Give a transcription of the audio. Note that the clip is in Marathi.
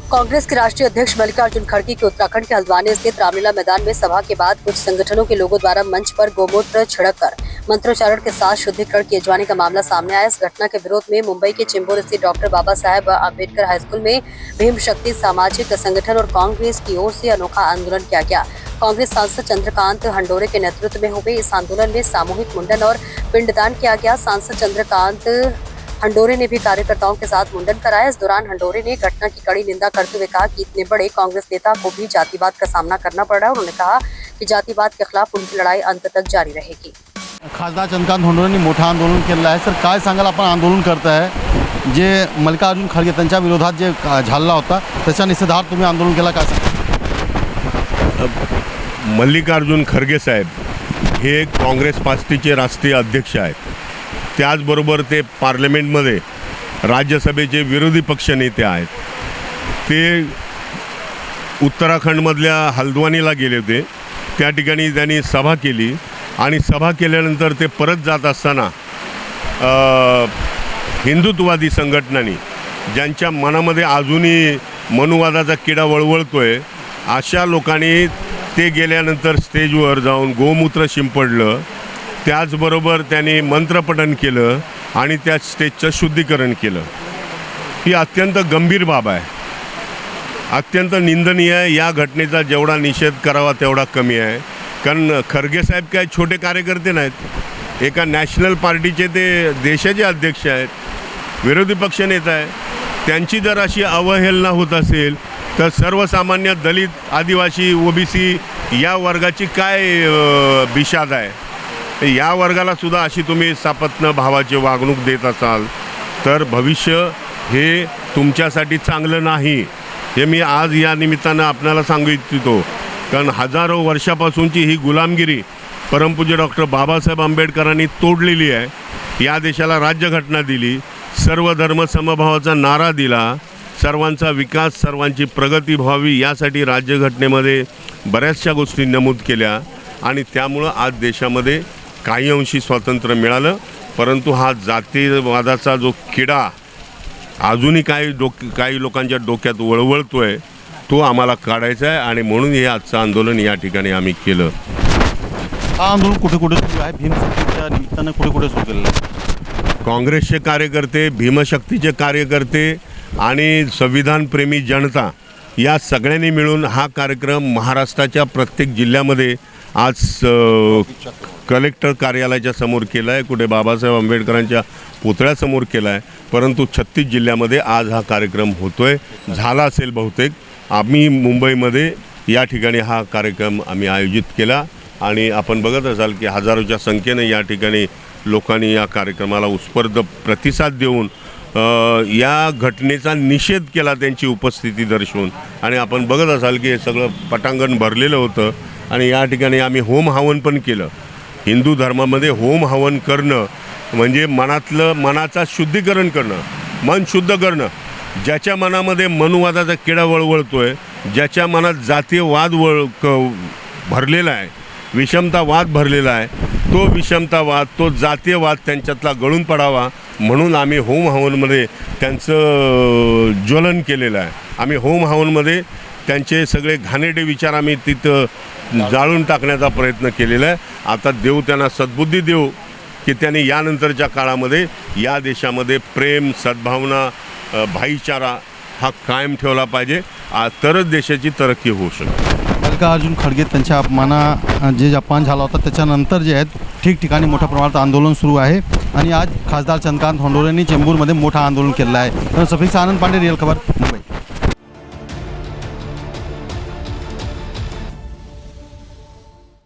कांग्रेस के राष्ट्रीय अध्यक्ष मल्लिकार्जुन खड़गे के उत्तराखंड के हल्द्वानी स्थित रामलीला मैदान में सभा के बाद कुछ संगठनों के लोगों द्वारा मंच पर गोमूत्र छिड़ककर मंत्रोच्चारण के साथ शुद्धिकरण किए जाने का मामला सामने आया। इस घटना के विरोध में मुंबई के चेंबूर स्थित डॉक्टर बाबा साहेब अम्बेडकर हाई स्कूल में भीम शक्ति सामाजिक संगठन और कांग्रेस की ओर से अनोखा आंदोलन किया गया। कांग्रेस सांसद चंद्रकांत हंडोरे के नेतृत्व में हुए इस आंदोलन में सामूहिक मुंडन और पिंडदान किया गया। सांसद चंद्रकांत हंडोरे ने भी कार्यकर्ताओं के साथ मुंडन कराया। इस दौरान हंडोरे ने घटना की कड़ी निंदा करते हुए कहा कि इतने बड़े कांग्रेस नेता को भी जातिवाद का सामना करना पड़ रहा है। उन्होंने कहा कि जातिवाद के खिलाफ उनकी लड़ाई अंत तक जारी रहेगी। खासदार चंद्रकांत हंडोरेंनी मोठं आंदोलन केलं आहे। सर काय सांगाल, आपण आंदोलन करताय जे मल्लिकार्जुन खड़गे त्यांच्या विरोधात जे झाला होता त्याच्या निषेधार्थ तुम्ही आंदोलन केला, काय सांगाल? मल्लिकार्जुन खड़गे साहेब हे काँग्रेस पार्टीचे राष्ट्रीय अध्यक्ष आहेत। त्याचबरोबर ते पार्लमेंटमध्ये राज्यसभेचे विरोधी पक्षनेते आहेत। ते उत्तराखंडमधल्या हल्द्वानीला गेले होते। त्या ठिकाणी त्यांनी सभा केली आणि सभा केल्यानंतर ते परत जात असताना हिंदुत्ववादी संघटनांनी ज्यांच्या मनामध्ये अजूनही मनुवादाचा किडा वळवळतोय अशा लोकांनी ते गेल्यानंतर स्टेजवर जाऊन गोमूत्र शिंपडलं। त्याचबरोबर त्यांनी मंत्रपठण केलं आणि त्या स्टेजचं शुद्धीकरण केलं। ही अत्यंत गंभीर बाब आहे, अत्यंत निंदनीय आहे। या घटनेचा जेवढा निषेध करावा तेवढा कमी आहे, कारण खरगे साहेब काय छोटे कार्यकर्ते नाहीत। एका नॅशनल पार्टीचे ते देशाचे अध्यक्ष आहेत, विरोधी पक्षनेता आहे। त्यांची जर अशी अवहेलना होत असेल तर सर्वसामान्य दलित, आदिवासी, ओबीसी या वर्गाची काय बिशाद आहे? या वर्गाला सुद्धा अशी तुम्ही सापत्न भावाची वागणूक देत असाल तर भविष्य हे तुमच्यासाठी चांगलं नाही, हे मी आज या निमित्तानं आपल्याला सांगू इच्छितो। कारण हजारो वर्षापासूनची ही गुलामगिरी परमपूज्य डॉक्टर बाबासाहेब आंबेडकरांनी तोडलेली आहे। या देशाला राज्यघटना दिली, सर्व धर्म समभावाचा नारा दिला, सर्वांचा विकास, सर्वांची प्रगती व्हावी यासाठी राज्यघटनेमध्ये बऱ्याचशा गोष्टी नमूद केल्या आणि त्यामुळं आज देशामध्ये काही अंशी स्वातंत्र्य मिळालं। परंतु हा जातीवादाचा जो किडा अजूनही काही लोकांच्या डोक्यात वळवळतोय तो आम्हाला काढायचा आहे आणि म्हणून हे आजचं आंदोलन या ठिकाणी आम्ही केलं। हा आंदोलन कुठे कुठे सुरू आहे? भीमशक्तीच्या निमित्तानं कुठे कुठे सुरू केलेलं आहे? काँग्रेसचे कार्यकर्ते, भीमशक्तीचे कार्यकर्ते आणि संविधानप्रेमी जनता या सगळ्यांनी मिळून हा कार्यक्रम महाराष्ट्राच्या प्रत्येक जिल्ह्यामध्ये आज कलेक्टर कार्यालयाच्या समोर केला आहे, कुठे बाबासाहेब आंबेडकरांच्या पुतळ्यासमोर केला आहे। परंतु 36 जिल्ह्यामध्ये आज हा कार्यक्रम होतोय, झाला असेल बहुतेक। आम्ही मुंबईमध्ये या ठिकाणी हा कार्यक्रम आम्ही आयोजित केला आणि आपण बघत असाल की हजारोच्या संख्येने या ठिकाणी लोकांनी या कार्यक्रमाला उत्स्फूर्त प्रतिसाद देऊन या घटनेचा निषेध केला, त्यांची उपस्थिती दर्शवून। आणि आपण बघत असाल की हे सगळं पटांगण भरलेलं होतं आणि या ठिकाणी आम्ही होम हवन पण केलं। हिंदू धर्मामध्ये होम हवन करणं म्हणजे मनाचा शुद्धीकरण करणं, मन शुद्ध करणं। ज्याच्या मनामध्ये मनुवादाचा किडा वळवळतोय, ज्याच्या मनात जातीयवाद भरलेला आहे, विषमतावाद भरलेला आहे, तो विषमतावाद, तो जातीयवाद त्यांच्यातला गळून पडावा म्हणून आम्ही होम हवनमध्ये त्यांचं ज्वलन केलेलं आहे। आम्ही होम हवनमध्ये त्यांचे सगळे घाणेरडे विचार आम्ही तिथं जाळून टाकण्याचा प्रयत्न केलेला आहे। आता देव त्यांना सद्बुद्धी देऊ की त्यांनी यानंतरच्या काळामध्ये या देशामध्ये प्रेम, सद्भावना, भाईचारा हा कायम ठेवला पाहिजे, तरच देशाची तरक्की होऊ शकते। मल्लिकार्जुन खड़गे त्यांच्या जे अपमान झाला होता त्याच्यानंतर जे आहेत ठिकठिकाणी मोठ्या प्रमाणात आंदोलन सुरू आहे आणि आज खासदार चंद्रकांत हंडोरेंनी चेंबूरमध्ये मोठं आंदोलन केलं आहे। सफीक आनंद पांडे, रियल खबर, मुंबई।